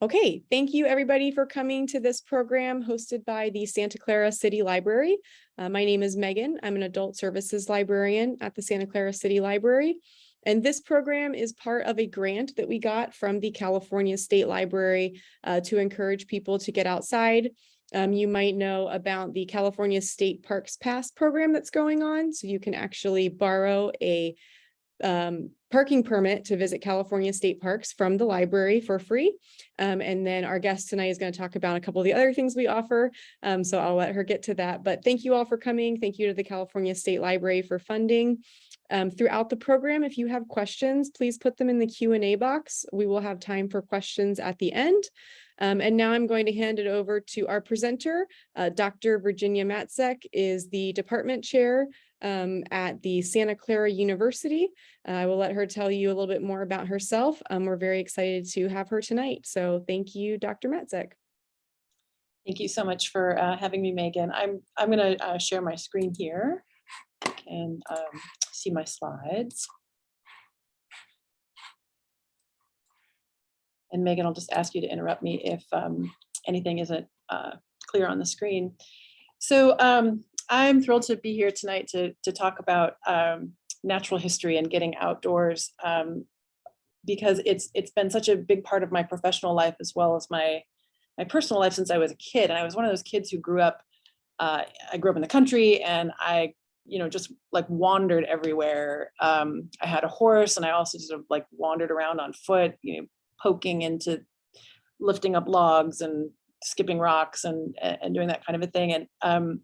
Okay, thank you everybody for coming to this program hosted by the Santa Clara City Library. My name is Megan. I'm an adult services librarian at the Santa Clara City Library. And this program is part of a grant that we got from the California State Library to encourage people to get outside. You might know about the California State Parks Pass program that's going on. So you can actually borrow a parking permit to visit California state parks from the library for free. And then our guest tonight is going to talk about a couple of the other things we offer. So I'll let her get to that. But thank you all for coming. Thank you to the California State Library for funding. Throughout the program, if you have questions, please put them in the Q&A box. We will have time for questions at the end. And now I'm going to hand it over to our presenter. Dr. Virginia Matzek is the department chair at the Santa Clara University. I will let her tell you a little bit more about herself. We're very excited to have her tonight. So thank you, Dr. Matzek. Thank you so much for having me, Megan. I'm going to share my screen here and see my slides. And Megan, I'll just ask you to interrupt me if anything isn't clear on the screen. So I'm thrilled to be here tonight to talk about natural history and getting outdoors because it's been such a big part of my professional life as well as my personal life since I was a kid. And I was one of those kids who grew up, I grew up in the country and I just like wandered everywhere. I had a horse and I also sort of like wandered around on foot, poking into lifting up logs and skipping rocks and doing that kind of a thing. And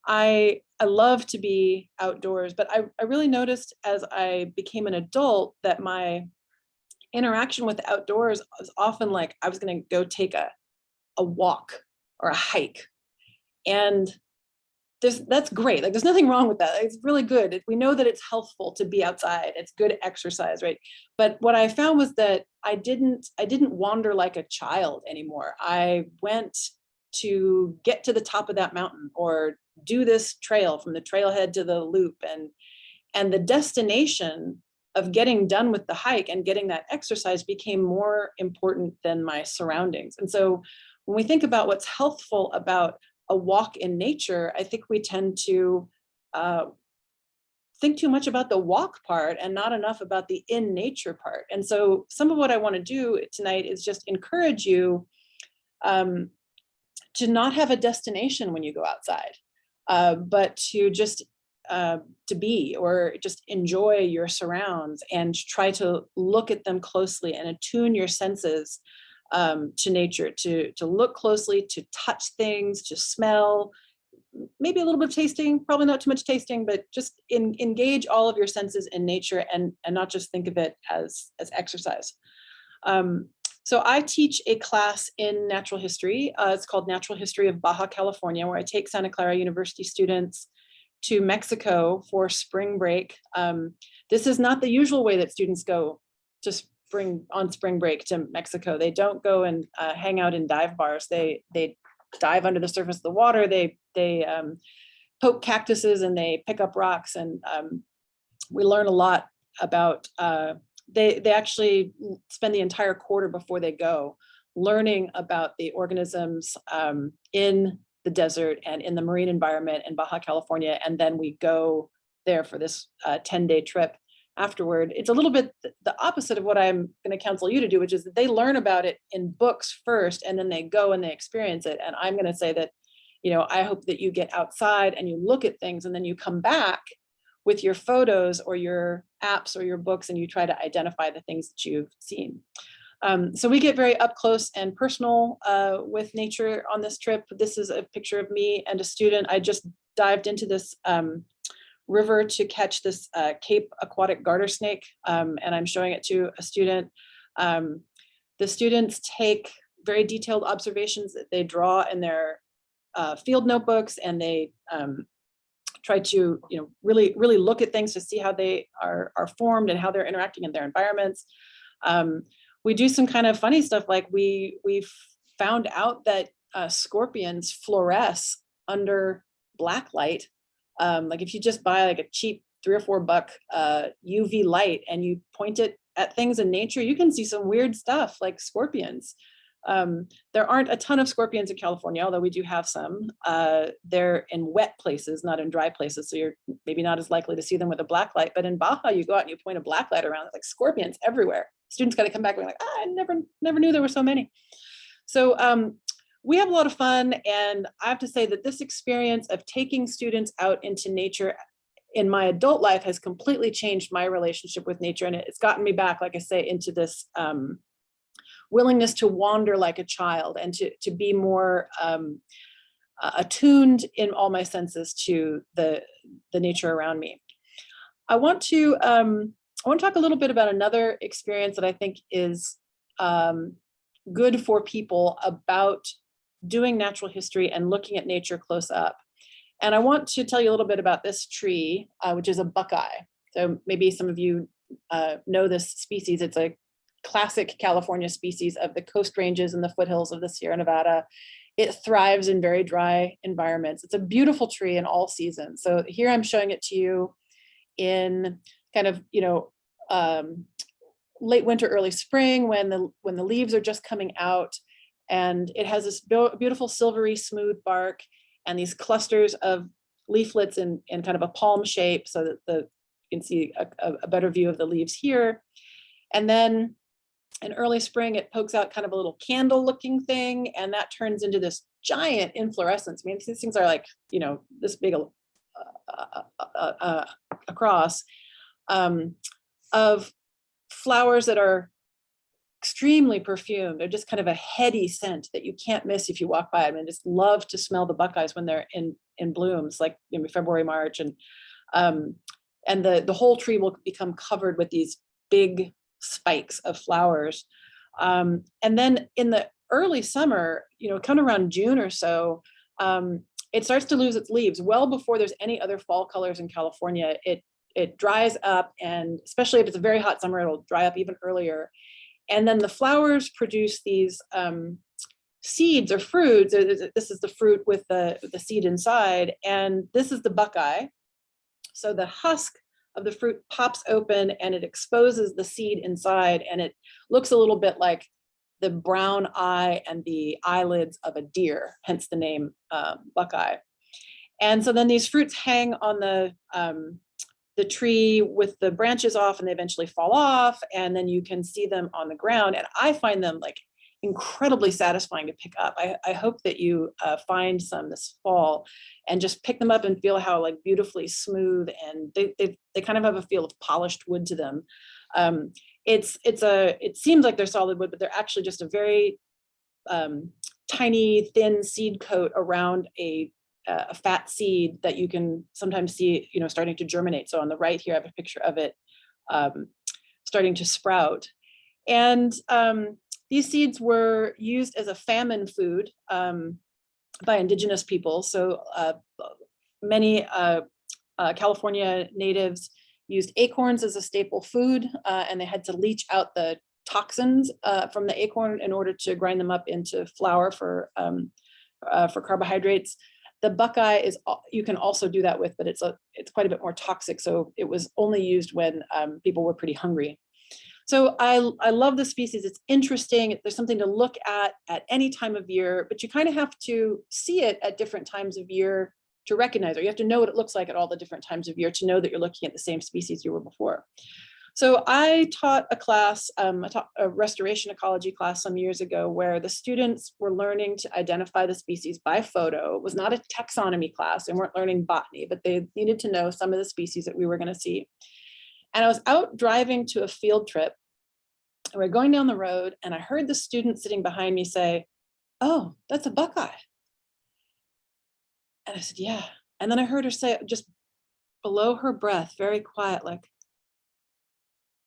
I love to be outdoors, but I really noticed as I became an adult that my interaction with the outdoors was often like I was going to go take a walk or a hike. And that's great. Like there's nothing wrong with that. It's really good. We know that it's healthful to be outside. It's good exercise, right? But what I found was that I didn't wander like a child anymore. I went to get to the top of that mountain or do this trail from the trailhead to the loop, and the destination of getting done with the hike and getting that exercise became more important than my surroundings. And so when we think about what's healthful about a walk in nature, I think we tend to think too much about the walk part and not enough about the in nature part. And so some of what I want to do tonight is just encourage you to not have a destination when you go outside, but to just to be or just enjoy your surrounds and try to look at them closely and attune your senses to nature, to look closely, to touch things, to smell, maybe a little bit of tasting, probably not too much tasting, but just engage all of your senses in nature and not just think of it as exercise. So I teach a class in natural history. It's called Natural History of Baja California, where I take Santa Clara University students to Mexico for spring break. This is not the usual way that students go to spring break to Mexico. They don't go and hang out in dive bars. They dive under the surface of the water. They poke cactuses and they pick up rocks. And we learn a lot about, they actually spend the entire quarter before they go learning about the organisms in the desert and in the marine environment in Baja California. And then we go there for this 10-day trip afterward. It's a little bit the opposite of what I'm going to counsel you to do, which is that they learn about it in books first, and then they go and they experience it. And I'm going to say that, I hope that you get outside and you look at things and then you come back with your photos or your apps or your books and you try to identify the things that you've seen. So we get very up close and personal with nature on this trip. This is a picture of me and a student. I just dived into this river to catch this Cape aquatic garter snake, and I'm showing it to a student. The students take very detailed observations that they draw in their field notebooks, and they try to really look at things to see how they are formed and how they're interacting in their environments. We do some kind of funny stuff, like we found out that scorpions fluoresce under black light. Like if you just buy like a cheap $3 or $4 UV light and you point it at things in nature, you can see some weird stuff like scorpions There aren't a ton of scorpions in California, although we do have some. They're in wet places, not in dry places, so you're maybe not as likely to see them with a black light. But in Baja, you go out and you point a black light around, it's like scorpions everywhere. Students got to come back and be like, I never knew there were so many. So we have a lot of fun, and I have to say that this experience of taking students out into nature in my adult life has completely changed my relationship with nature, and it's gotten me back, like I say, into this willingness to wander like a child and to be more attuned in all my senses to the nature around me. I want to talk a little bit about another experience that I think is good for people about doing natural history and looking at nature close up. And I want to tell you a little bit about this tree, which is a buckeye. So maybe some of you know this species. It's a classic California species of the coast ranges and the foothills of the Sierra Nevada. It thrives in very dry environments. It's a beautiful tree in all seasons. So here I'm showing it to you in kind of, late winter, early spring, when the leaves are just coming out, and it has this beautiful silvery smooth bark and these clusters of leaflets in kind of a palm shape, so that you can see a better view of the leaves here. And then in early spring, it pokes out kind of a little candle looking thing, and that turns into this giant inflorescence. I mean, these things are like, this big across, of flowers that are extremely perfumed. They're just kind of a heady scent that you can't miss if you walk by. I mean, I just love to smell the buckeyes when they're in blooms, like February, March, and the whole tree will become covered with these big spikes of flowers. And then in the early summer, kind of around June or so, it starts to lose its leaves well before there's any other fall colors in California. It dries up, and especially if it's a very hot summer, it'll dry up even earlier. And then the flowers produce these seeds or fruits. This is the fruit with the seed inside, and this is the buckeye. So the husk of the fruit pops open and it exposes the seed inside, and it looks a little bit like the brown eye and the eyelids of a deer, hence the name buckeye. And so then these fruits hang on the tree with the branches off, and they eventually fall off, and then you can see them on the ground. And I find them like incredibly satisfying to pick up. I hope that you find some this fall and just pick them up and feel how like beautifully smooth, and they kind of have a feel of polished wood to them. It seems like they're solid wood, but they're actually just a very tiny, thin seed coat around a fat seed that you can sometimes see, starting to germinate. So on the right here, I have a picture of it starting to sprout. And these seeds were used as a famine food by indigenous people. So many California natives used acorns as a staple food, and they had to leach out the toxins from the acorn in order to grind them up into flour for carbohydrates. The buckeye you can also do that with, but it's quite a bit more toxic. So it was only used when people were pretty hungry. So I love the species. It's interesting. There's something to look at any time of year, but you kind of have to see it at different times of year to recognize it. You have to know what it looks like at all the different times of year to know that you're looking at the same species you were before. So I taught a class, a restoration ecology class some years ago, where the students were learning to identify the species by photo. It was not a taxonomy class. They weren't learning botany, but they needed to know some of the species that we were going to see. And I was out driving to a field trip, and we're going down the road, and I heard the student sitting behind me say, "Oh, that's a buckeye." And I said, "Yeah." And then I heard her say, just below her breath, very quiet, like,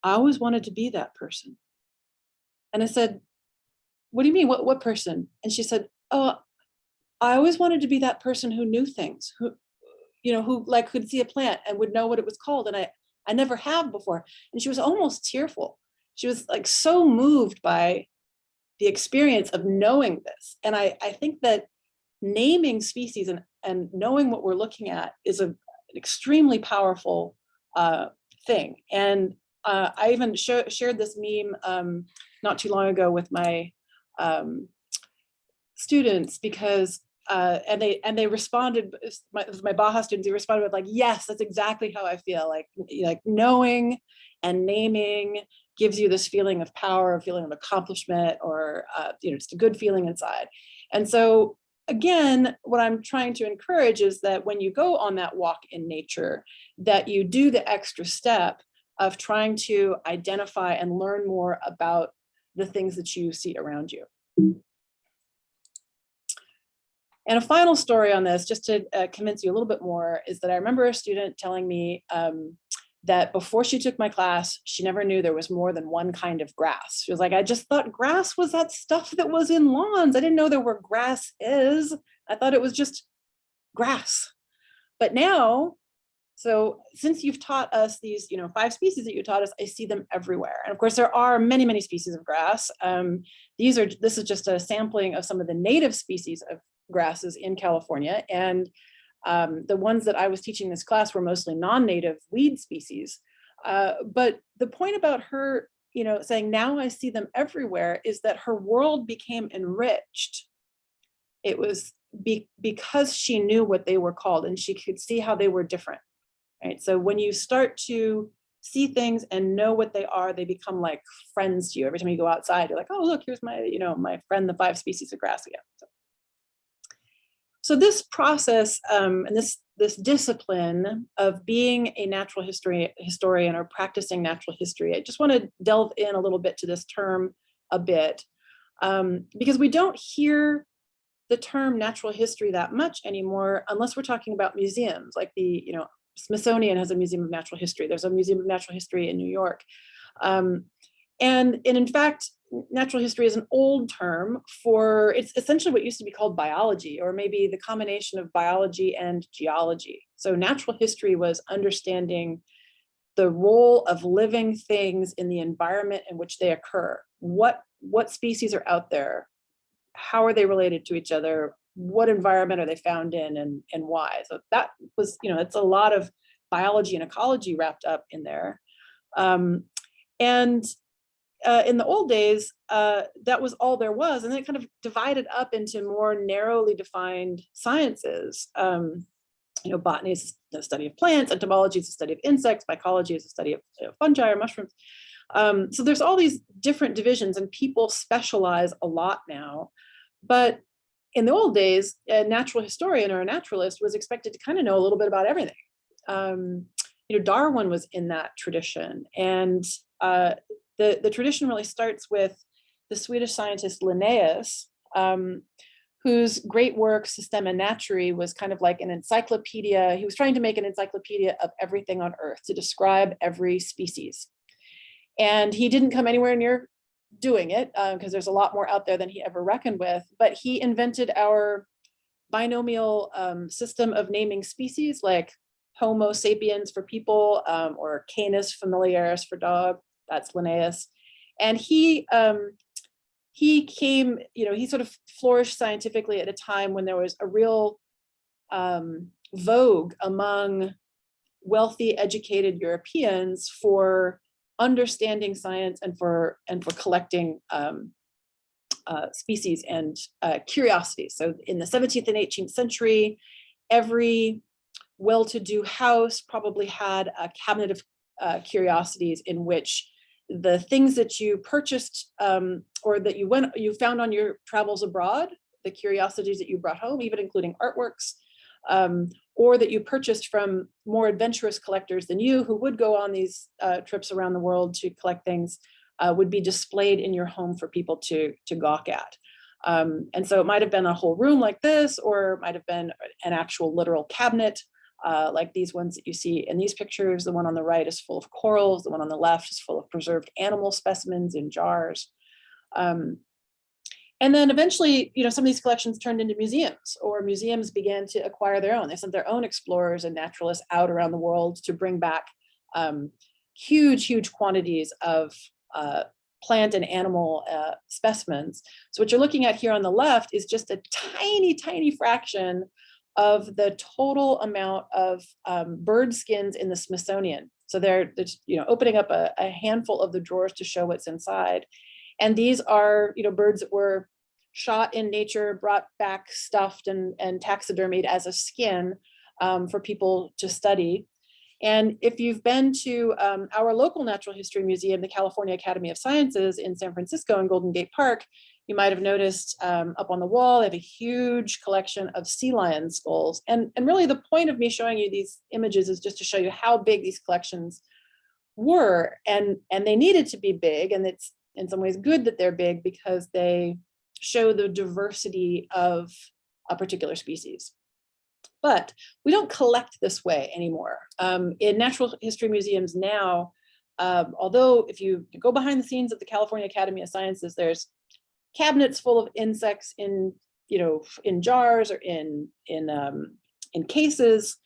"I always wanted to be that person." And I said, "What do you mean? What person?" And she said, "Oh, I always wanted to be that person who knew things, who like could see a plant and would know what it was called. And I never have before." And she was almost tearful. She was like so moved by the experience of knowing this. And I think that naming species and knowing what we're looking at is an extremely powerful thing. And I even shared this meme not too long ago with my students because and they responded, my Baja students, they responded with like, yes, that's exactly how I feel. Like knowing and naming gives you this feeling of power, a feeling of accomplishment, or just a good feeling inside. And so again, what I'm trying to encourage is that when you go on that walk in nature, that you do the extra step of trying to identify and learn more about the things that you see around you. And a final story on this, just to convince you a little bit more, is that I remember a student telling me that before she took my class, she never knew there was more than one kind of grass. She was like, I just thought grass was that stuff that was in lawns. I didn't know there were grass is. I thought it was just grass. But now, so since you've taught us these, 5 species that you taught us, I see them everywhere. And of course, there are many, many species of grass. This is just a sampling of some of the native species of grasses in California. And the ones that I was teaching this class were mostly non-native weed species. But the point about her, saying now I see them everywhere is that her world became enriched. It was because she knew what they were called and she could see how they were different. Right. So when you start to see things and know what they are, they become like friends to you. Every time you go outside, you're like, oh, look, here's my, my friend, the 5 species of grass again. So this process and this discipline of being a natural historian or practicing natural history, I just want to delve in a little bit to this term a bit, because we don't hear the term natural history that much anymore, unless we're talking about museums, like the, Smithsonian has a museum of natural history. There's a museum of natural history in New York. And in fact, natural history is an old term for, it's essentially what used to be called biology, or maybe the combination of biology and geology. So natural history was understanding the role of living things in the environment in which they occur. What species are out there? How are they related to each other? What environment are they found in, and why? So that was, it's a lot of biology and ecology wrapped up in there. And in the old days, that was all there was. And then it kind of divided up into more narrowly defined sciences. Botany is the study of plants, entomology is the study of insects, mycology is the study of fungi or mushrooms. So there's all these different divisions and people specialize a lot now. But in the old days, a natural historian or a naturalist was expected to kind of know a little bit about everything. Darwin was in that tradition. And the tradition really starts with the Swedish scientist Linnaeus, whose great work, Systema Naturae, was kind of like an encyclopedia. He was trying to make an encyclopedia of everything on Earth, to describe every species. And he didn't come anywhere near doing it because there's a lot more out there than he ever reckoned with, but he invented our binomial system of naming species, like Homo sapiens for people, or Canis familiaris for dog. That's Linnaeus. And he came, he sort of flourished scientifically at a time when there was a real vogue among wealthy, educated Europeans for understanding science and for collecting species and curiosities. So in the 17th and 18th century, every well-to-do house probably had a cabinet of curiosities in which the things that you purchased or that you found on your travels abroad, the curiosities that you brought home, even including artworks, or that you purchased from more adventurous collectors than you, who would go on these trips around the world to collect things, would be displayed in your home for people to gawk at. And so it might have been a whole room like this, or it might have been an actual literal cabinet, like these ones that you see in these pictures. The one on the right is full of corals. The one on the left is full of preserved animal specimens in jars. And then eventually, some of these collections turned into museums, or museums began to acquire their own. They sent their own explorers and naturalists out around the world to bring back huge, huge quantities of plant and animal specimens. So what you're looking at here on the left is just a tiny, tiny fraction of the total amount of bird skins in the Smithsonian. So they're opening up a handful of the drawers to show what's inside. And these are, birds that were shot in nature, brought back, stuffed, and taxidermied as a skin for people to study. And if you've been to our local natural history museum, the California Academy of Sciences in San Francisco in Golden Gate Park, you might have noticed up on the wall, they have a huge collection of sea lion skulls. And really the point of me showing you these images is just to show you how big these collections were. And they needed to be big. And it's in some ways good that they're big because they show the diversity of a particular species. But we don't collect this way anymore. In natural history museums now, although if you go behind the scenes of the California Academy of Sciences, there's cabinets full of insects in jars or in cases.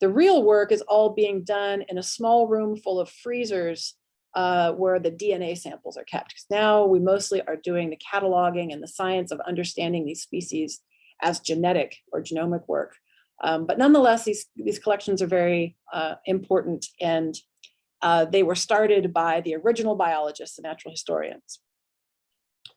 The real work is all being done in a small room full of freezers where the DNA samples are kept. Because now we mostly are doing the cataloging and the science of understanding these species as genetic or genomic work. But nonetheless, these collections are very important, and they were started by the original biologists and natural historians.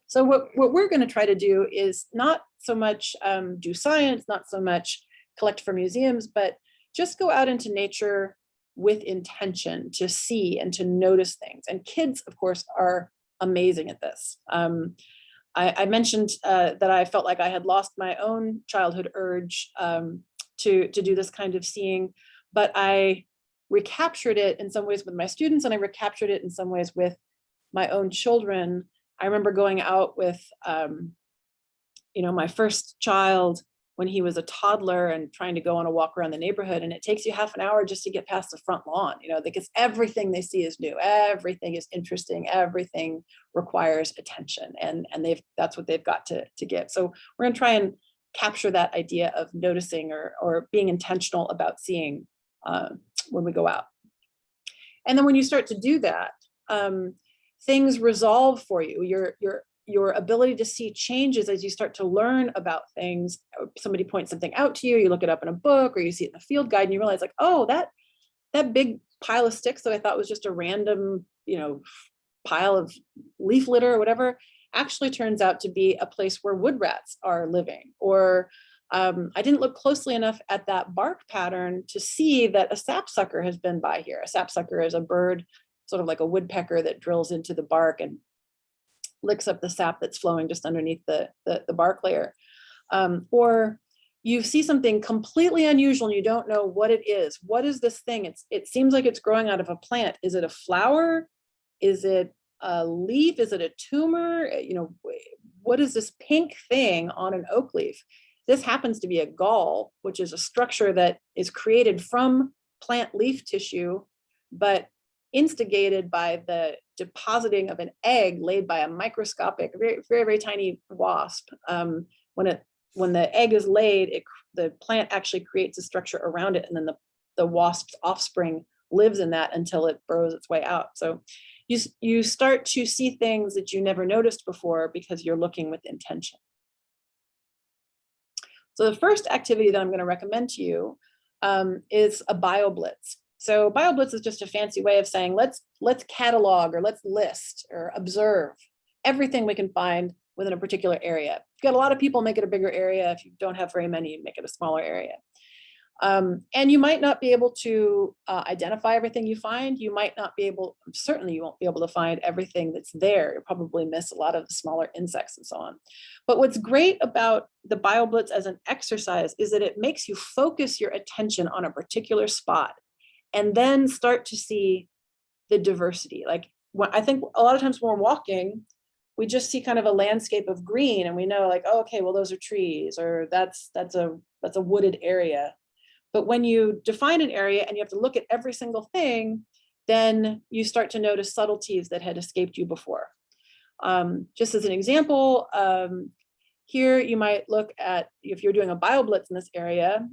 So what we're going to try to do is not so much do science, not so much collect for museums, but just go out into nature with intention to see and to notice things. And kids, of course, are amazing at this. I mentioned that I felt like I had lost my own childhood urge to do this kind of seeing, but I recaptured it in some ways with my students, and I recaptured it in some ways with my own children. I remember going out with, my first child when he was a toddler and trying to go on a walk around the neighborhood, and it takes you half an hour just to get past the front lawn, because everything they see is new, everything is interesting, everything requires attention, and that's what they've got to give. So we're going to try and capture that idea of noticing or being intentional about seeing when we go out. And then when you start to do that, things resolve for you. Your ability to see changes as you start to learn about things. Somebody points something out to you, you look it up in a book, or you see it in the field guide, and you realize, like, oh, that big pile of sticks that I thought was just a random, pile of leaf litter or whatever, actually turns out to be a place where wood rats are living. Or I didn't look closely enough at that bark pattern to see that a sapsucker has been by here. A sapsucker is a bird, sort of like a woodpecker, that drills into the bark and licks up the sap that's flowing just underneath the bark layer. Or you see something completely unusual and you don't know what it is. What is this thing? It seems like it's growing out of a plant. Is it a flower? Is it a leaf? Is it a tumor? What is this pink thing on an oak leaf? This happens to be a gall, which is a structure that is created from plant leaf tissue, but instigated by the depositing of an egg laid by a microscopic, very, very, very tiny wasp. When the egg is laid, the plant actually creates a structure around it, and then the wasp's offspring lives in that until it burrows its way out. So you start to see things that you never noticed before because you're looking with intention. So the first activity that I'm going to recommend to you is a BioBlitz. So BioBlitz is just a fancy way of saying, let's catalog, or let's list or observe everything we can find within a particular area. If you've got a lot of people, make it a bigger area. If you don't have very many, make it a smaller area. And you might not be able to identify everything you find. You might not be able, certainly you won't be able to find everything that's there. You'll probably miss a lot of the smaller insects and so on. But what's great about the BioBlitz as an exercise is that it makes you focus your attention on a particular spot and then start to see the diversity. Like, I think a lot of times when we're walking, we just see kind of a landscape of green, and we know, like, oh, okay, well, those are trees, or that's a wooded area. But when you define an area and you have to look at every single thing, then you start to notice subtleties that had escaped you before. Just as an example, here you might look at, if you're doing a BioBlitz in this area,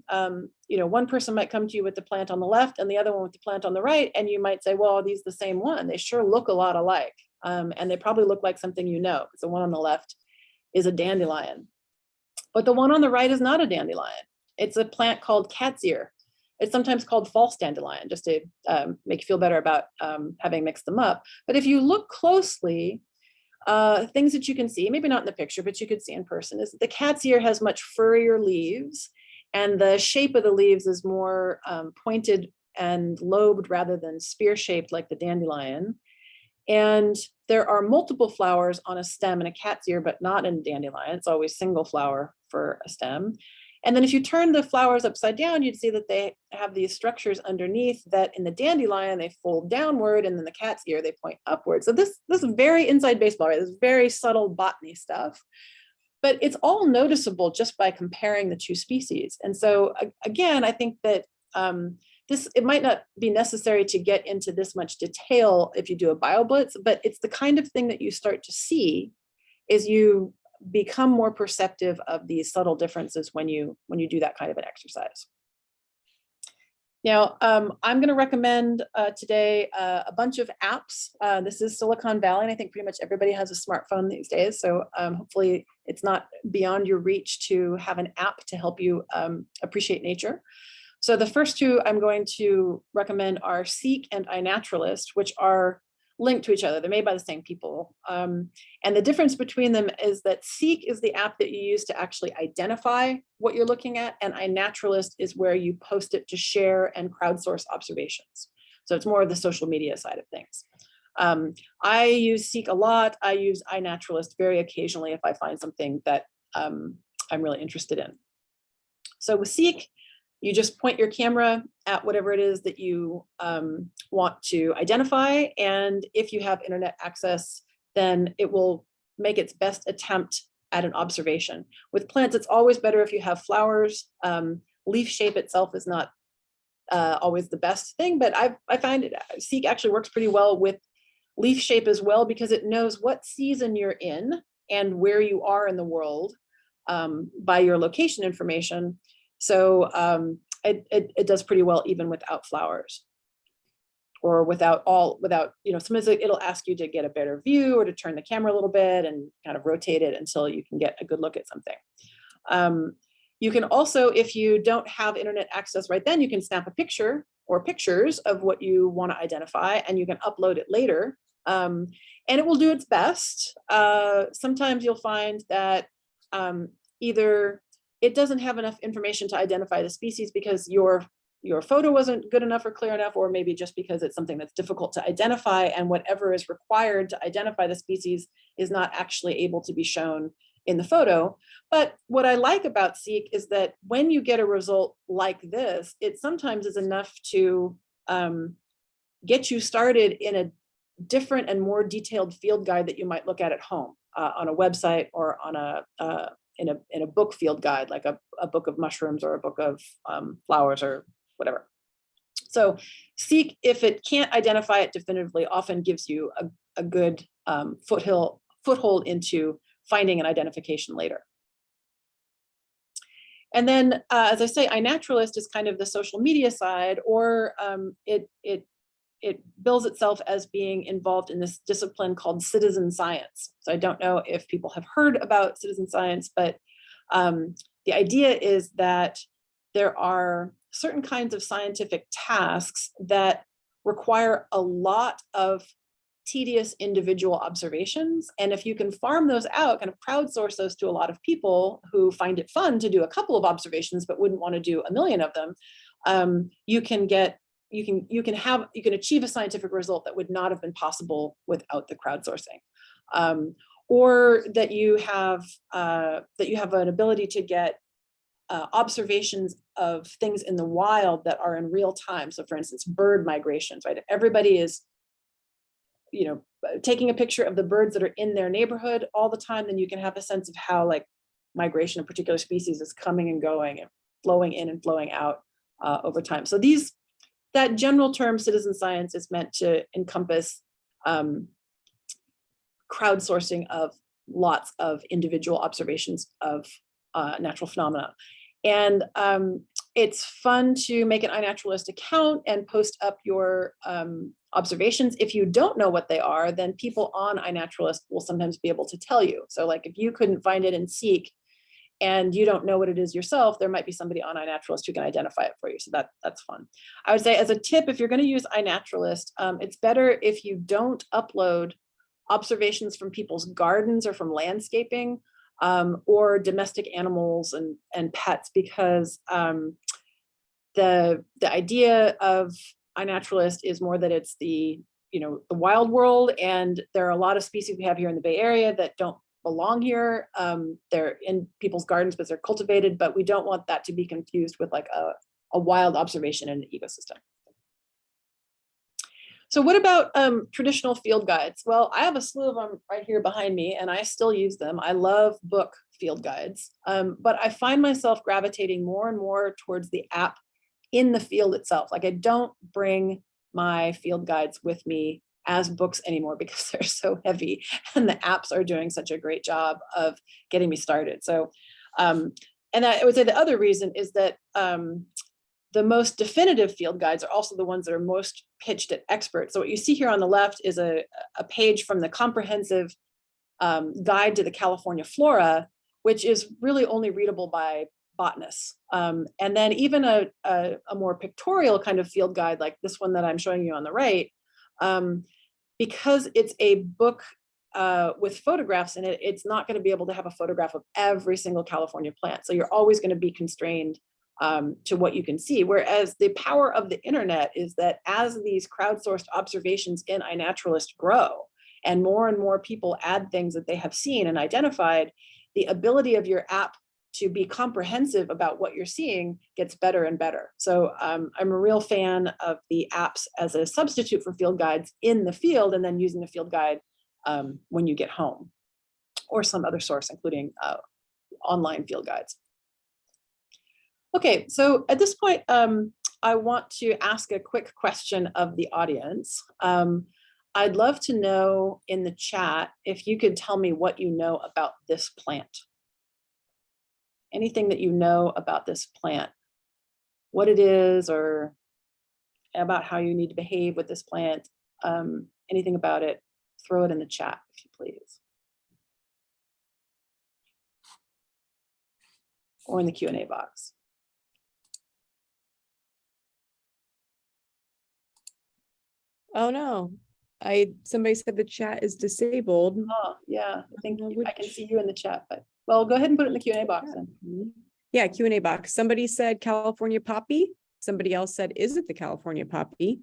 one person might come to you with the plant on the left and the other one with the plant on the right, and you might say, well, are these the same one? They sure look a lot alike. And they probably look like something because the one on the left is a dandelion. But the one on the right is not a dandelion. It's a plant called cat's ear. It's sometimes called false dandelion, just to make you feel better about having mixed them up. But if you look closely, things that you can see, maybe not in the picture, but you could see in person, is that the cat's ear has much furrier leaves, and the shape of the leaves is more pointed and lobed rather than spear-shaped like the dandelion. And there are multiple flowers on a stem in a cat's ear, but not in a dandelion. It's always single flower for a stem. And then if you turn the flowers upside down, you'd see that they have these structures underneath that in the dandelion, they fold downward, and then the cat's ear, they point upward. So this is very inside baseball, right? This is very subtle botany stuff, but it's all noticeable just by comparing the two species. And so again, I think that it might not be necessary to get into this much detail if you do a BioBlitz, but it's the kind of thing that you start to see is you become more perceptive of these subtle differences when you do that kind of an exercise. Now, I'm going to recommend today a bunch of apps. This is Silicon Valley, and I think pretty much everybody has a smartphone these days. So hopefully it's not beyond your reach to have an app to help you appreciate nature. So the first two I'm going to recommend are Seek and iNaturalist, which are linked to each other. They're made by the same people. And the difference between them is that Seek is the app that you use to actually identify what you're looking at, and iNaturalist is where you post it to share and crowdsource observations. So it's more of the social media side of things. I use Seek a lot. I use iNaturalist very occasionally if I find something that I'm really interested in. So with Seek, you just point your camera at whatever it is that you want to identify. And if you have internet access, then it will make its best attempt at an observation. With plants, it's always better if you have flowers. Leaf shape itself is not always the best thing, but I find Seek actually works pretty well with leaf shape as well, because it knows what season you're in and where you are in the world by your location information. So it does pretty well even without flowers, or without, sometimes it'll ask you to get a better view or to turn the camera a little bit and kind of rotate it until you can get a good look at something. You can also, if you don't have internet access right then, you can snap a picture or pictures of what you want to identify, and you can upload it later. And it will do its best. Sometimes you'll find that either it doesn't have enough information to identify the species because your photo wasn't good enough or clear enough, or maybe just because it's something that's difficult to identify, and whatever is required to identify the species is not actually able to be shown in the photo. But what I like about Seek is that when you get a result like this, it sometimes is enough to get you started in a different and more detailed field guide that you might look at home on a website, or on in a book field guide, like a book of mushrooms or a book of flowers or whatever. So Seek, if it can't identify it definitively, often gives you a good foothold into finding an identification later. And then, as I say, iNaturalist is kind of the social media side, or it bills itself as being involved in this discipline called citizen science. So I don't know if people have heard about citizen science, but the idea is that there are certain kinds of scientific tasks that require a lot of tedious individual observations. And if you can farm those out, kind of crowdsource those to a lot of people who find it fun to do a couple of observations, but wouldn't want to do a million of them, you can achieve a scientific result that would not have been possible without the crowdsourcing. Or that you have an ability to get observations of things in the wild that are in real time. So for instance, bird migrations, right? If everybody is, taking a picture of the birds that are in their neighborhood all the time, then you can have a sense of how like migration of particular species is coming and going and flowing in and flowing out over time. So that general term citizen science is meant to encompass crowdsourcing of lots of individual observations of natural phenomena. And it's fun to make an iNaturalist account and post up your observations. If you don't know what they are, then people on iNaturalist will sometimes be able to tell you. So like if you couldn't find it in Seek and you don't know what it is yourself, there might be somebody on iNaturalist who can identify it for you. So that's fun. I would say as a tip, if you're going to use iNaturalist, it's better if you don't upload observations from people's gardens or from landscaping, or domestic animals and pets, because the idea of iNaturalist is more that it's the wild world, and there are a lot of species we have here in the Bay Area that don't belong here. They're in people's gardens, but they're cultivated, but we don't want that to be confused with like a wild observation in an ecosystem. So what about traditional field guides? Well, I have a slew of them right here behind me, and I still use them. I love book field guides, but I find myself gravitating more and more towards the app in the field itself. Like, I don't bring my field guides with me as books anymore because they're so heavy, and the apps are doing such a great job of getting me started. So, and I would say the other reason is that the most definitive field guides are also the ones that are most pitched at experts. So what you see here on the left is a page from the comprehensive guide to the California flora, which is really only readable by botanists. And then even a more pictorial kind of field guide, like this one that I'm showing you on the right, because it's a book with photographs in it, it's not going to be able to have a photograph of every single California plant. So you're always going to be constrained to what you can see. Whereas the power of the internet is that as these crowdsourced observations in iNaturalist grow, and more people add things that they have seen and identified, the ability of your app to be comprehensive about what you're seeing gets better and better. So I'm a real fan of the apps as a substitute for field guides in the field, and then using the field guide when you get home, or some other source, including online field guides. Okay, so at this point, I want to ask a quick question of the audience. I'd love to know in the chat if you could tell me what you know about this plant. Anything that you know about this plant, what it is, or about how you need to behave with this plant, anything about it, throw it in the chat if you please. Or in the Q&A box. Oh no, somebody said the chat is disabled. Oh yeah, I think I can see you in the chat, but well, go ahead and put it in the Q&A box then. Yeah, Q&A box. Somebody said California poppy. Somebody else said, is it the California poppy?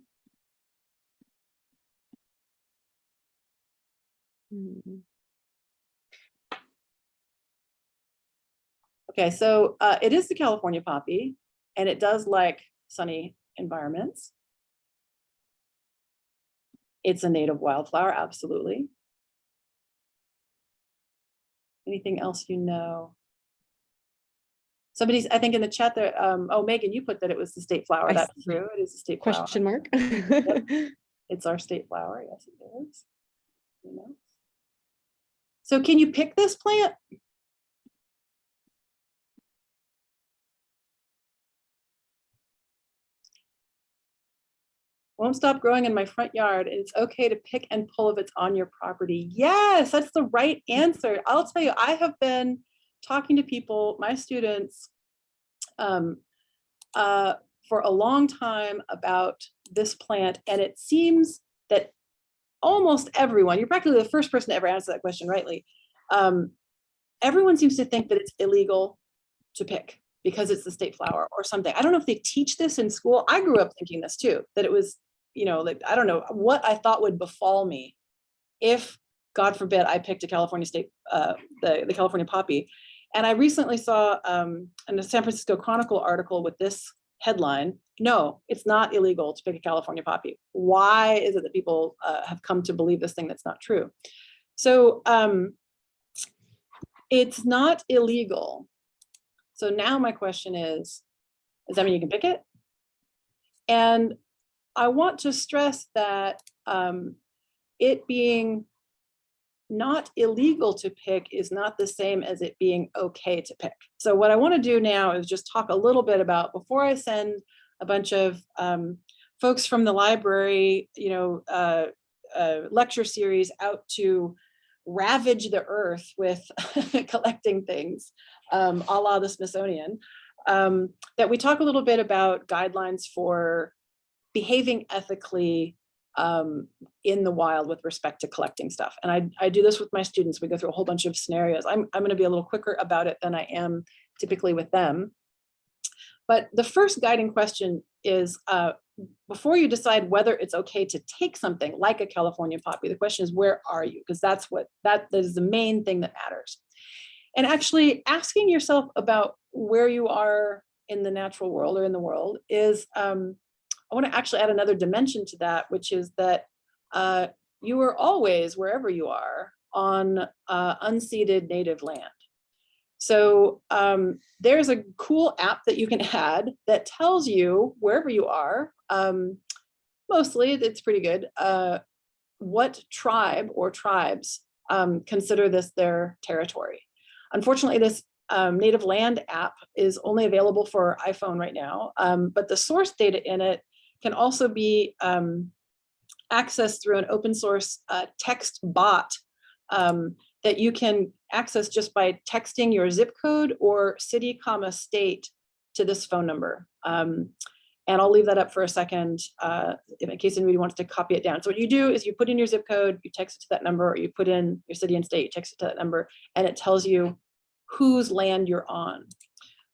Okay, so it is the California poppy, and it does like sunny environments. It's a native wildflower, absolutely. Anything else you know? Somebody's, I think in the chat there, oh, Megan, you put that it was the state flower. That's true, it is the state flower. Question mark. Yep. It's our state flower, yes it is. You know. So can you pick this plant? Won't stop growing in my front yard, and it's okay to pick and pull if it's on your property. Yes, that's the right answer. I'll tell you, I have been talking to people, my students, for a long time about this plant, and it seems that almost everyone, you're practically the first person to ever answer that question rightly. Everyone seems to think that it's illegal to pick because it's the state flower or something. I don't know if they teach this in school. I grew up thinking this too, that it was, you know, like, I don't know what I thought would befall me if, God forbid, I picked a California state, the California poppy. And I recently saw in the San Francisco Chronicle article with this headline, no, it's not illegal to pick a California poppy. Why is it that people have come to believe this thing that's not true? So it's not illegal. So now my question is does that mean you can pick it? And I want to stress that it being not illegal to pick is not the same as it being okay to pick. So what I want to do now is just talk a little bit about, before I send a bunch of folks from the library, you know, lecture series out to ravage the earth with collecting things, a la the Smithsonian, that we talk a little bit about guidelines for behaving ethically in the wild with respect to collecting stuff. And I do this with my students. We go through a whole bunch of scenarios. I'm going to be a little quicker about it than I am typically with them. But the first guiding question is, before you decide whether it's okay to take something like a California poppy, the question is, where are you? Because that is the main thing that matters. And actually asking yourself about where you are in the natural world or in the world is, I want to actually add another dimension to that, which is that you are always, wherever you are, on unceded native land. So there's a cool app that you can add that tells you wherever you are, mostly it's pretty good, what tribe or tribes consider this their territory. Unfortunately, this native land app is only available for iPhone right now, but the source data in it can also be accessed through an open source text bot that you can access just by texting your zip code or city, state to this phone number. And I'll leave that up for a second in case anybody wants to copy it down. So what you do is you put in your zip code, you text it to that number, or you put in your city and state, you text it to that number, and it tells you whose land you're on.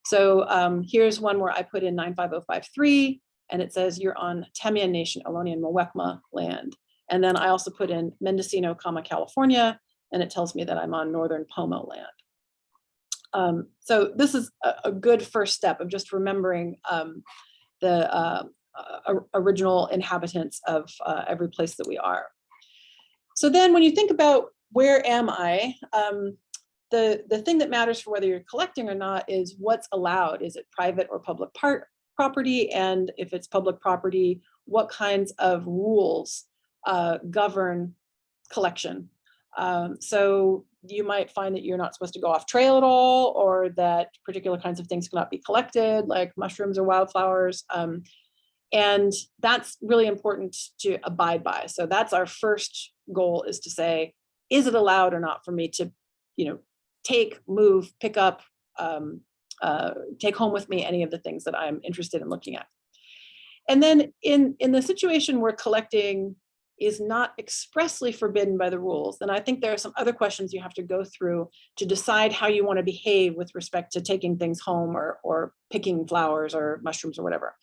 So here's one where I put in 95053, and it says you're on Temian Nation, Ohlone Muwekma land. And then I also put in Mendocino, California, and it tells me that I'm on Northern Pomo land. So this is a good first step of just remembering the original inhabitants of every place that we are. So then when you think about where am I, the thing that matters for whether you're collecting or not is what's allowed. Is it private or public property? And if it's public property, what kinds of rules govern collection? So you might find that you're not supposed to go off trail at all, or that particular kinds of things cannot be collected, like mushrooms or wildflowers. And that's really important to abide by. So that's our first goal, is to say, is it allowed or not for me to, take, move, pick up, take home with me any of the things that I'm interested in looking at. And then in the situation where collecting is not expressly forbidden by the rules, then I think there are some other questions you have to go through to decide how you want to behave with respect to taking things home or picking flowers or mushrooms or whatever.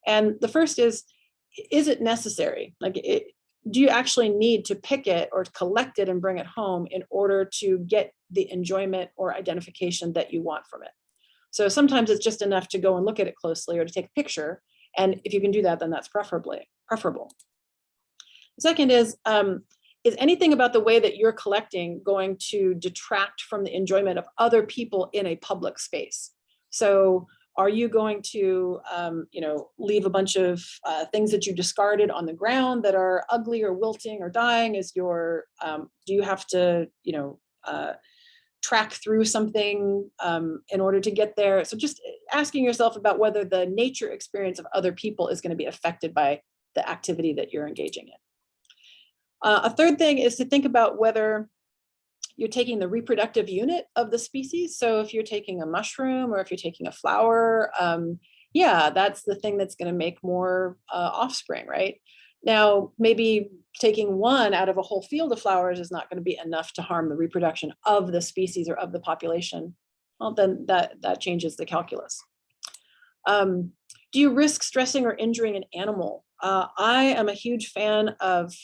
And the first is it necessary? Do you actually need to pick it or collect it and bring it home in order to get the enjoyment or identification that you want from it? So sometimes it's just enough to go and look at it closely or to take a picture. And if you can do that, then that's preferable. The second is anything about the way that you're collecting going to detract from the enjoyment of other people in a public space? So are you going to, leave a bunch of things that you discarded on the ground that are ugly or wilting or dying? Do you have to, track through something in order to get there? So just asking yourself about whether the nature experience of other people is going to be affected by the activity that you're engaging in. A third thing is to think about whether you're taking the reproductive unit of the species. So if you're taking a mushroom or if you're taking a flower, that's the thing that's going to make more offspring, right? Now, maybe taking one out of a whole field of flowers is not going to be enough to harm the reproduction of the species or of the population. Well, then that changes the calculus. Do you risk stressing or injuring an animal? I am a huge fan of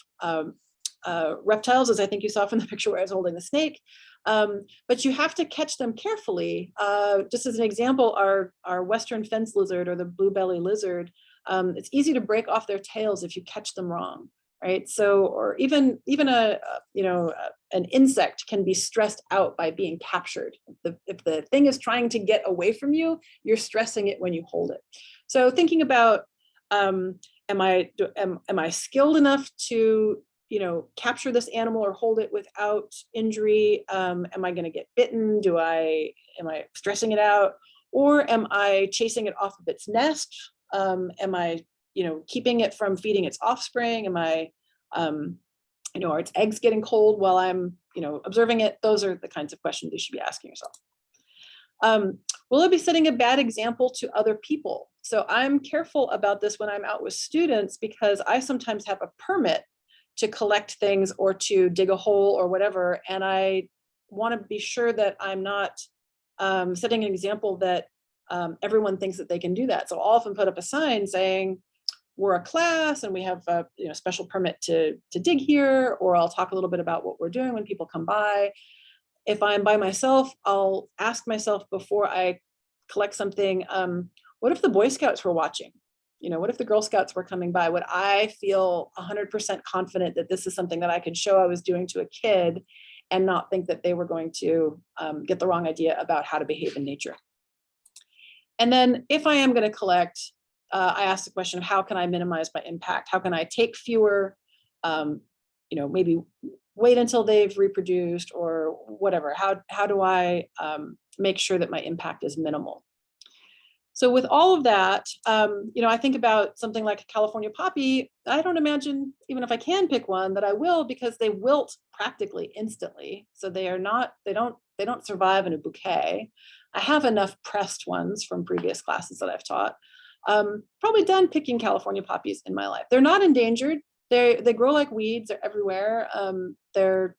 reptiles, as I think you saw from the picture where I was holding the snake, but you have to catch them carefully. Just as an example, our western fence lizard or the blue belly lizard, it's easy to break off their tails if you catch them wrong, right? So, or even an insect can be stressed out by being captured. If the thing is trying to get away from you, you're stressing it when you hold it. So thinking about, am I skilled enough to capture this animal or hold it without injury? Am I going to get bitten? Am I stressing it out? Or am I chasing it off of its nest? Am I, keeping it from feeding its offspring? Am I, are its eggs getting cold while I'm, observing it? Those are the kinds of questions you should be asking yourself. Will it be setting a bad example to other people? So I'm careful about this when I'm out with students, because I sometimes have a permit to collect things or to dig a hole or whatever. And I want to be sure that I'm not setting an example that everyone thinks that they can do that. So I'll often put up a sign saying, we're a class and we have a special permit to dig here, or I'll talk a little bit about what we're doing when people come by. If I'm by myself, I'll ask myself before I collect something, what if the Boy Scouts were watching? What if the Girl Scouts were coming by? Would I feel 100% confident that this is something that I could show I was doing to a kid and not think that they were going to get the wrong idea about how to behave in nature? And then if I am going to collect, I ask the question of how can I minimize my impact? How can I take fewer, maybe wait until they've reproduced or whatever? How do I make sure that my impact is minimal? So with all of that, I think about something like a California poppy. I don't imagine, even if I can pick one, that I will, because they wilt practically instantly. So they don't survive in a bouquet. I have enough pressed ones from previous classes that I've taught. Probably done picking California poppies in my life. They're not endangered. They grow like weeds. They're everywhere. It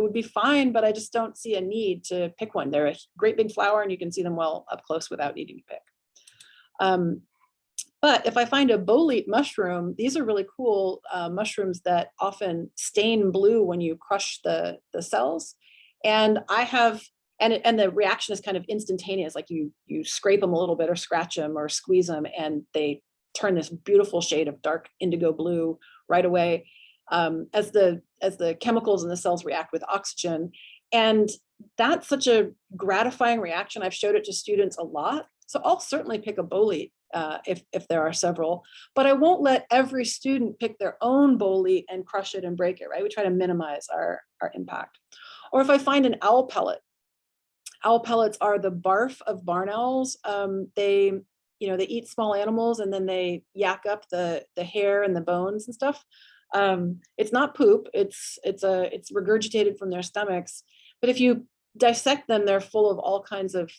would be fine, but I just don't see a need to pick one. They're a great big flower and you can see them well up close without needing to pick. But if I find a bolete mushroom, these are really cool mushrooms that often stain blue when you crush the cells. And I have, and the reaction is kind of instantaneous, like you scrape them a little bit or scratch them or squeeze them and they turn this beautiful shade of dark indigo blue right away as the chemicals in the cells react with oxygen. And that's such a gratifying reaction. I've showed it to students a lot. So I'll certainly pick a bolete if there are several, but I won't let every student pick their own bolete and crush it and break it, right? We try to minimize our impact. Or if I find an owl pellet. Owl pellets are the barf of barn owls. They eat small animals and then they yak up the hair and the bones and stuff. It's not poop, it's regurgitated from their stomachs. But if you dissect them, they're full of all kinds of,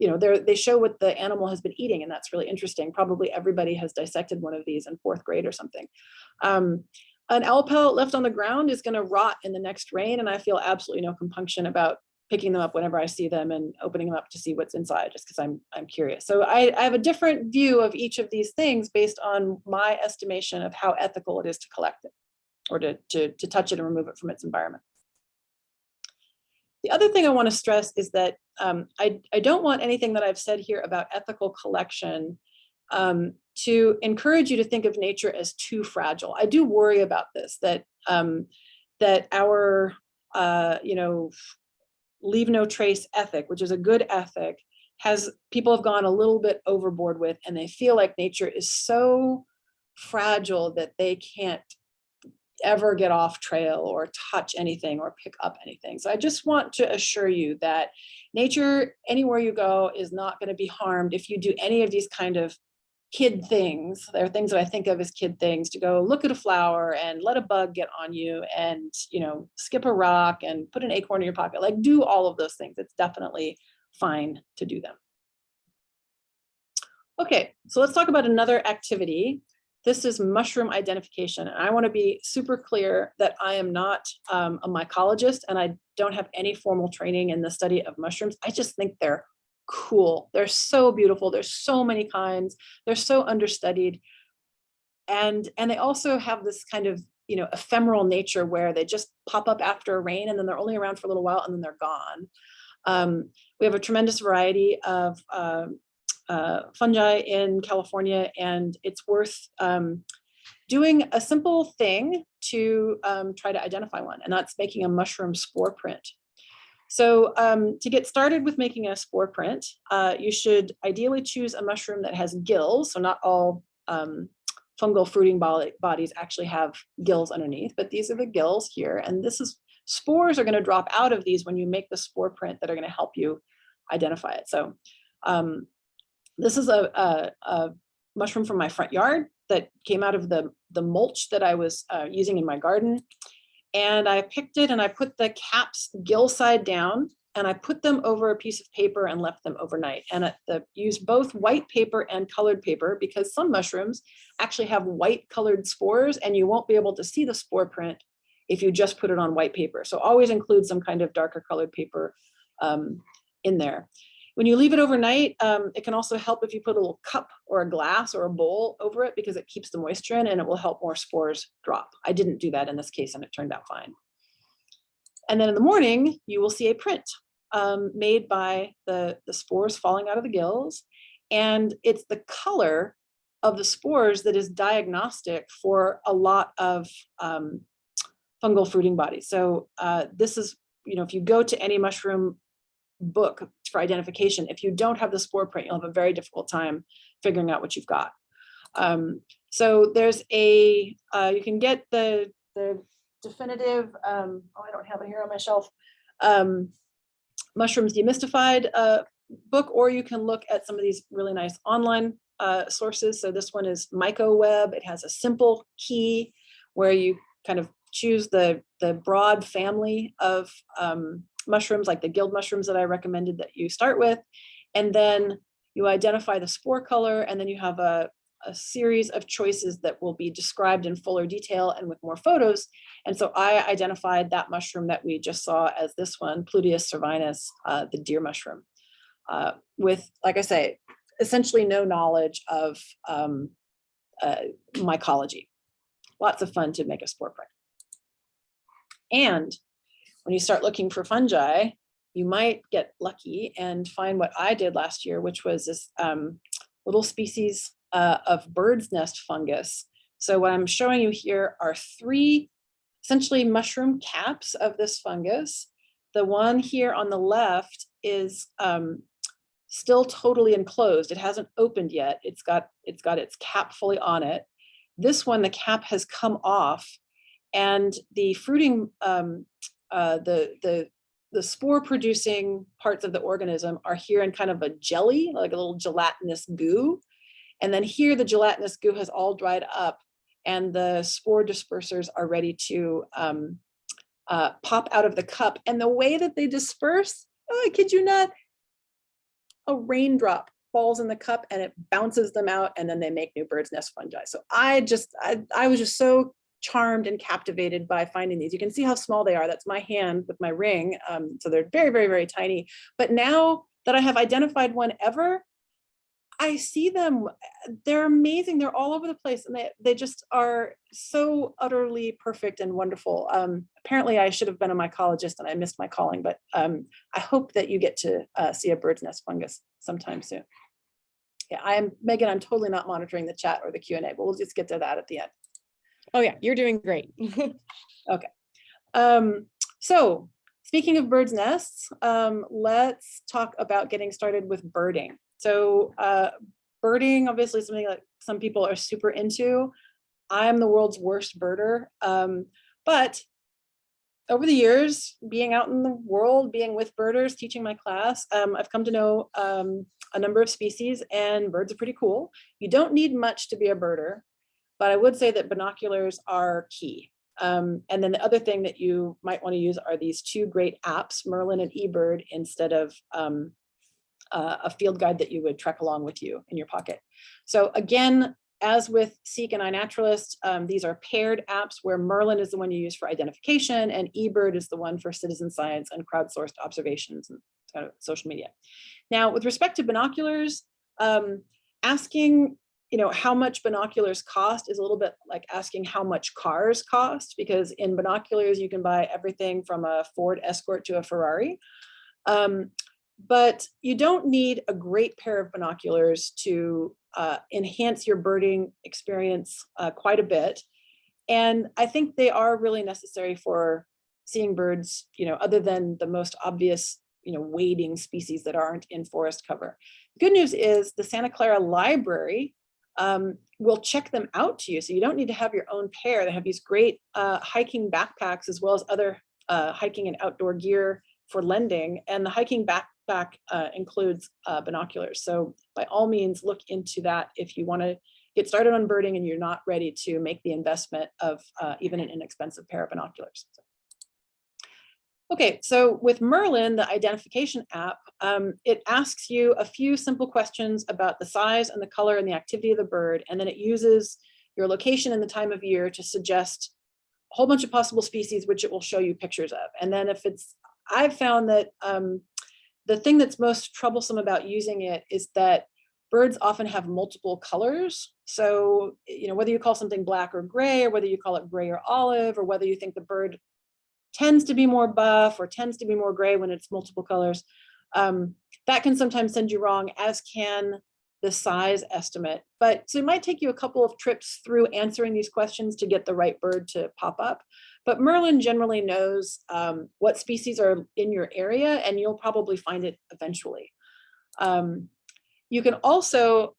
they show what the animal has been eating, and that's really interesting. Probably everybody has dissected one of these in 4th grade or something. An owl pellet left on the ground is going to rot in the next rain, and I feel absolutely no compunction about picking them up whenever I see them and opening them up to see what's inside, just because I'm curious. So I have a different view of each of these things based on my estimation of how ethical it is to collect it or to touch it and remove it from its environment. The other thing I want to stress is that I don't want anything that I've said here about ethical collection to encourage you to think of nature as too fragile. I do worry about this, that our leave no trace ethic, which is a good ethic, people have gone a little bit overboard with, and they feel like nature is so fragile that they can't ever get off trail or touch anything or pick up anything. So I just want to assure you that nature, anywhere you go, is not going to be harmed if you do any of these kind of kid things. There are things that I think of as kid things, to go look at a flower and let a bug get on you and, skip a rock and put an acorn in your pocket, like do all of those things. It's definitely fine to do them. Okay, so let's talk about another activity. This is mushroom identification. And I want to be super clear that I am not a mycologist and I don't have any formal training in the study of mushrooms. I just think they're cool. They're so beautiful. There's so many kinds. They're so understudied. And they also have this kind of, ephemeral nature where they just pop up after a rain and then they're only around for a little while and then they're gone. We have a tremendous variety of fungi in California, and it's worth doing a simple thing to try to identify one, and that's making a mushroom spore print. So to get started with making a spore print, you should ideally choose a mushroom that has gills. So not all fungal fruiting bodies actually have gills underneath, but these are the gills here. And spores are going to drop out of these when you make the spore print that are going to help you identify it. So this is a mushroom from my front yard that came out of the mulch that I was using in my garden. And I picked it and I put the caps gill side down and I put them over a piece of paper and left them overnight. And used both white paper and colored paper, because some mushrooms actually have white colored spores, and you won't be able to see the spore print if you just put it on white paper. So always include some kind of darker colored paper in there. When you leave it overnight, it can also help if you put a little cup or a glass or a bowl over it, because it keeps the moisture in and it will help more spores drop. I didn't do that in this case and it turned out fine. And then in the morning, you will see a print made by the spores falling out of the gills. And it's the color of the spores that is diagnostic for a lot of fungal fruiting bodies. So this is, if you go to any mushroom book for identification, if you don't have the spore print, you'll have a very difficult time figuring out what you've got. So there's you can get the definitive, I don't have it here on my shelf, Mushrooms Demystified book, or you can look at some of these really nice online sources. So this one is MycoWeb. It has a simple key where you kind of choose the broad family of mushrooms, like the guild mushrooms that I recommended that you start with. And then you identify the spore color, and then you have a series of choices that will be described in fuller detail and with more photos. And so I identified that mushroom that we just saw as this one, Pluteus cervinus, the deer mushroom, with, like I say, essentially no knowledge of mycology. Lots of fun to make a spore print. And when you start looking for fungi, you might get lucky and find what I did last year, which was this little species of bird's nest fungus. So what I'm showing you here are 3 essentially mushroom caps of this fungus. The one here on the left is still totally enclosed. It hasn't opened yet. It's got its cap fully on it. This one, the cap has come off, and the fruiting, the spore producing parts of the organism are here in kind of a jelly, like a little gelatinous goo. And then here the gelatinous goo has all dried up, and the spore dispersers are ready to pop out of the cup. And the way that they disperse, oh, I kid you not, a raindrop falls in the cup and it bounces them out, and then they make new bird's nest fungi. So I was just so charmed and captivated by finding these. You can see how small they are. That's my hand with my ring. So they're very, very, very tiny. But now that I have identified one ever, I see them. They're amazing. They're all over the place, and they just are so utterly perfect and wonderful. Apparently I should have been a mycologist and I missed my calling, but I hope that you get to see a bird's nest fungus sometime soon. Yeah, Megan, I'm totally not monitoring the chat or the Q&A, but we'll just get to that at the end. Oh yeah, you're doing great. Okay. So speaking of bird's nests, let's talk about getting started with birding. So birding, obviously, is something that some people are super into. I'm the world's worst birder, but over the years, being out in the world, being with birders, teaching my class, I've come to know a number of species, and birds are pretty cool. You don't need much to be a birder, but I would say that binoculars are key. And then the other thing that you might want to use are these 2 great apps, Merlin and eBird, instead of a field guide that you would trek along with you in your pocket. So again, as with Seek and iNaturalist, these are paired apps where Merlin is the one you use for identification and eBird is the one for citizen science and crowdsourced observations and kind of social media. Now, with respect to binoculars, asking how much binoculars cost is a little bit like asking how much cars cost, because in binoculars you can buy everything from a Ford Escort to a Ferrari. But you don't need a great pair of binoculars to enhance your birding experience quite a bit. And I think they are really necessary for seeing birds, other than the most obvious, wading species that aren't in forest cover. Good news is the Santa Clara Library will check them out to you. So you don't need to have your own pair. They have these great hiking backpacks, as well as other hiking and outdoor gear for lending. And the hiking backpack includes binoculars. So by all means, look into that if you want to get started on birding and you're not ready to make the investment of even an inexpensive pair of binoculars. Okay, so with Merlin, the identification app, it asks you a few simple questions about the size and the color and the activity of the bird, and then it uses your location and the time of year to suggest a whole bunch of possible species, which it will show you pictures of. And then if it's, I've found that the thing that's most troublesome about using it is that birds often have multiple colors. So, you know, whether you call something black or gray, or whether you call it gray or olive, or whether you think the bird tends to be more buff or tends to be more gray when it's multiple colors, that can sometimes send you wrong, as can the size estimate. But so it might take you a couple of trips through answering these questions to get the right bird to pop up. But Merlin generally knows what species are in your area, and you'll probably find it eventually. You can also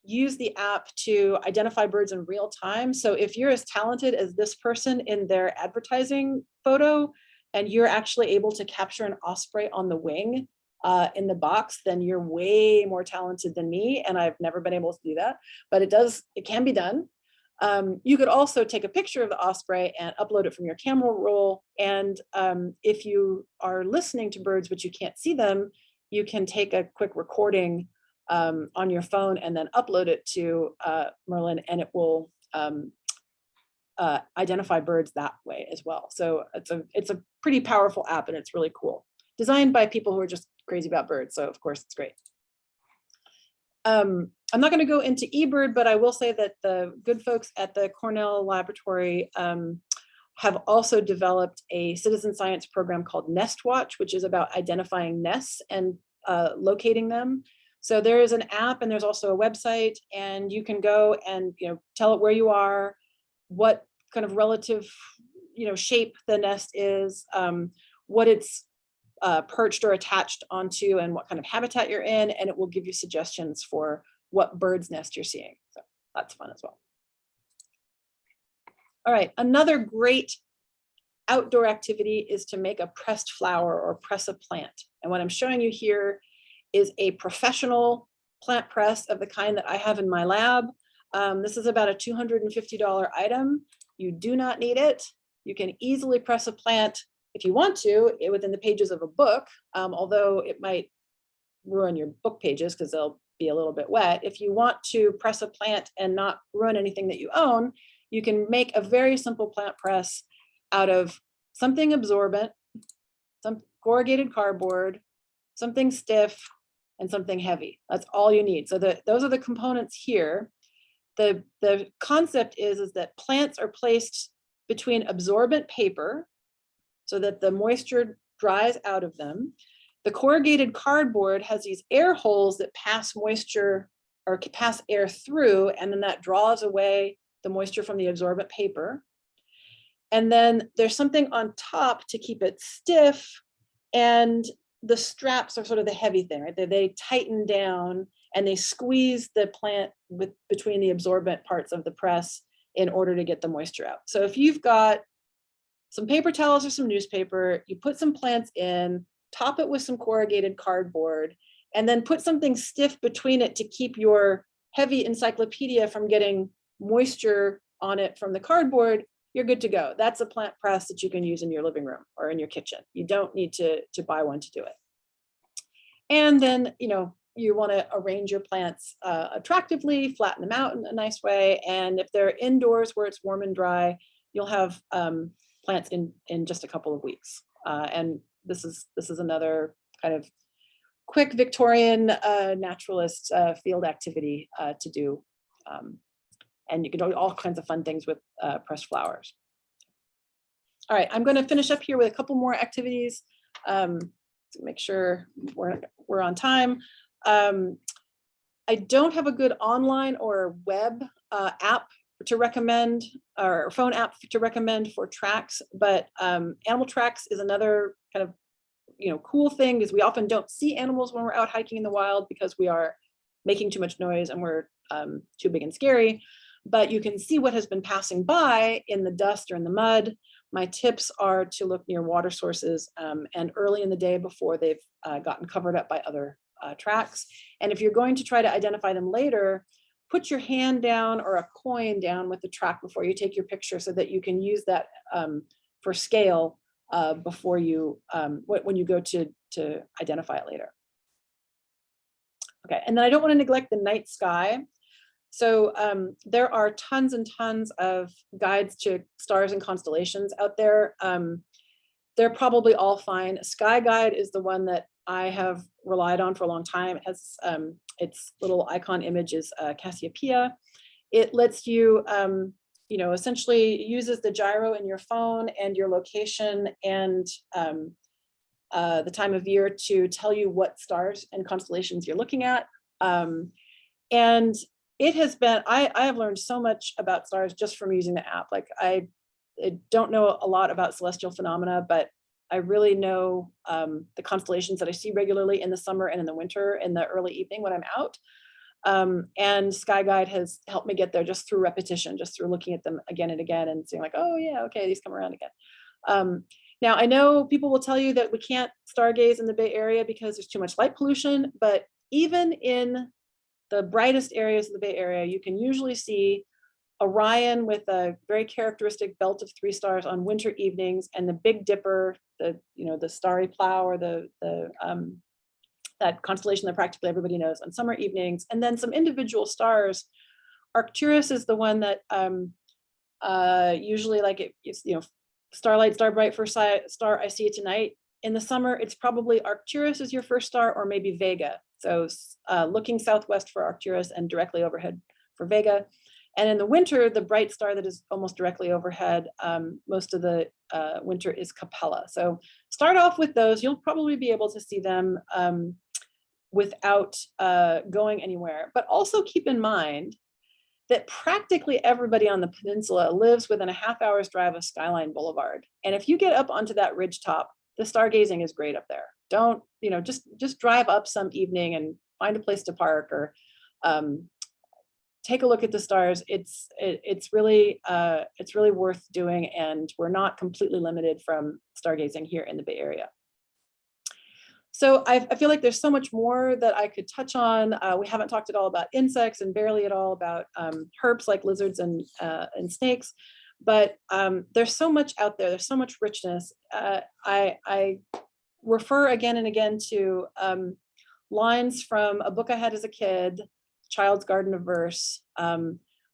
use the app to identify birds in real time. So if you're as talented as this person in their advertising photo, and you're actually able to capture an osprey on the wing in the box, then you're way more talented than me. And I've never been able to do that, but it can be done. You could also take a picture of the osprey and upload it from your camera roll. And if you are listening to birds, but you can't see them, you can take a quick recording on your phone and then upload it to Merlin, and it will identify birds that way as well. So it's a pretty powerful app, and it's really cool. Designed by people who are just crazy about birds, so of course it's great. I'm not going to go into eBird, but I will say that the good folks at the Cornell Laboratory have also developed a citizen science program called Nest Watch, which is about identifying nests and locating them. So there is an app, and there's also a website, and you can go and tell it where you are, what kind of relative shape the nest is, what it's perched or attached onto, and what kind of habitat you're in, and it will give you suggestions for what bird's nest you're seeing. So that's fun as well. All right, another great outdoor activity is to make a pressed flower or press a plant. And what I'm showing you here is a professional plant press of the kind that I have in my lab. This is about a $250 item. You do not need it. You can easily press a plant if you want to within the pages of a book, although it might ruin your book pages because they'll be a little bit wet. If you want to press a plant and not ruin anything that you own, you can make a very simple plant press out of something absorbent, some corrugated cardboard, something stiff, and something heavy. That's all you need. So those are the components here. The concept is that plants are placed between absorbent paper so that the moisture dries out of them. The corrugated cardboard has these air holes that pass moisture or pass air through, and then that draws away the moisture from the absorbent paper. And then there's something on top to keep it stiff, and the straps are sort of the heavy thing, right? They tighten down and they squeeze the plant between the absorbent parts of the press in order to get the moisture out. So if you've got some paper towels or some newspaper, you put some plants in, top it with some corrugated cardboard, and then put something stiff between it to keep your heavy encyclopedia from getting moisture on it from the cardboard, you're good to go. That's a plant press that you can use in your living room or in your kitchen. You don't need to buy one to do it. And then, you want to arrange your plants attractively, flatten them out in a nice way. And if they're indoors where it's warm and dry, you'll have plants in just a couple of weeks. And this is another kind of quick Victorian naturalist field activity to do. And you can do all kinds of fun things with pressed flowers. All right, I'm going to finish up here with a couple more activities to make sure we're on time. I don't have a good online or web app to recommend, or phone app to recommend for tracks, but animal tracks is another kind of cool thing, because we often don't see animals when we're out hiking in the wild because we are making too much noise and we're too big and scary. But you can see what has been passing by in the dust or in the mud. My tips are to look near water sources and early in the day before they've gotten covered up by other tracks. And if you're going to try to identify them later, put your hand down or a coin down with the track before you take your picture so that you can use that for scale before you, when you go to identify it later. Okay, and then I don't want to neglect the night sky. So there are tons and tons of guides to stars and constellations out there. They're probably all fine. Sky Guide is the one that I have relied on for a long time. It has its little icon image is Cassiopeia. It lets you, you know, essentially uses the gyro in your phone and your location and the time of year to tell you what stars and constellations you're looking at. And it has been, I have learned so much about stars just from using the app. Like I don't know a lot about celestial phenomena, but I really know the constellations that I see regularly in the summer and in the winter, in the early evening when I'm out. And Sky Guide has helped me get there just through repetition, just through looking at them again and again and seeing like, oh yeah, okay, these come around again. Now I know people will tell you that we can't stargaze in the Bay Area because there's too much light pollution, but even in the brightest areas of the Bay Area, you can usually see Orion with a very characteristic belt of 3 stars on winter evenings, and the Big Dipper, the starry plow, or that constellation that practically everybody knows, on summer evenings, and then some individual stars. Arcturus is the one that usually, like, it's starlight, star bright, first star I see tonight. In the summer, it's probably Arcturus is your first star, or maybe Vega. So looking southwest for Arcturus and directly overhead for Vega. And in the winter, the bright star that is almost directly overhead, most of the winter, is Capella. So start off with those. You'll probably be able to see them without going anywhere. But also keep in mind that practically everybody on the peninsula lives within a half-hour's drive of Skyline Boulevard. And if you get up onto that ridge top, the stargazing is great up there. Don't, just drive up some evening and find a place to park, or take a look at the stars. It's really worth doing, and we're not completely limited from stargazing here in the Bay Area. So I feel like there's so much more that I could touch on. We haven't talked at all about insects, and barely at all about herps like lizards and snakes, but there's so much out there. There's so much richness. I refer again and again to lines from a book I had as a kid, Child's Garden of Verse,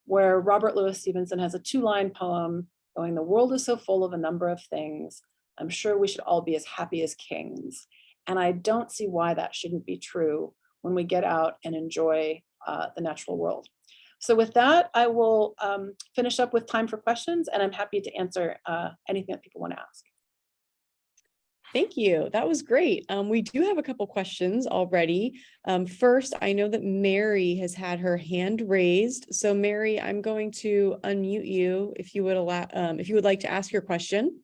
where Robert Louis Stevenson has a 2-line poem going, "The world is so full of a number of things. I'm sure we should all be as happy as kings." And I don't see why that shouldn't be true when we get out and enjoy the natural world. So with that, I will finish up with time for questions, and I'm happy to answer anything that people want to ask. Thank you. That was great. We do have a couple questions already. First, I know that Mary has had her hand raised. So Mary, I'm going to unmute you if you would like to ask your question.